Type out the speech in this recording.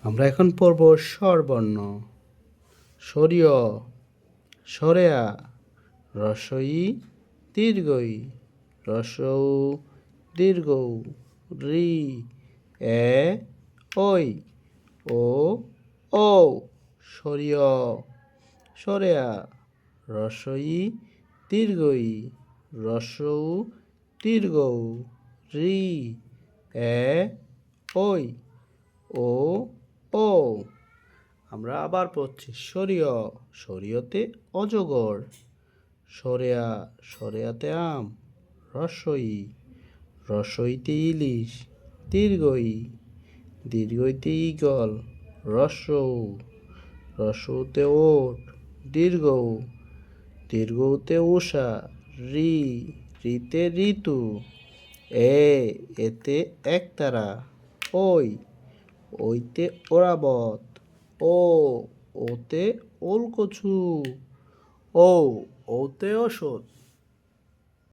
আমরা এখন পড়ব স্বরবর্ণ। সরিয়, সরেয়া, রসই, দীর্ঘই, রসৌ, দীর্ঘৌ, রি, এ, ওই, ও, ঔ। সরিয়, সরেয়া, রসই, দীর্ঘই, রসৌ, দীর্ঘৌ, রি, এ, ওই, ও, ও। আমরা আবার পড়ছি সরিয়, সরিয়তে অজগর, সরেয়া, সরেয়াতে আম, রসই, রসইতে ইলিশ, দীর্ঘই, দীর্ঘইতে ঈগল, রসৌ, রসৌতে ওট, দীর্ঘৌ, দীর্ঘৌতে উষা, রি, রিতে ঋতু, এতে একতারা, ওই, ওইতে ওরাবত, ও, ওতে ওলকচু, ও, ওতে ওষুধ।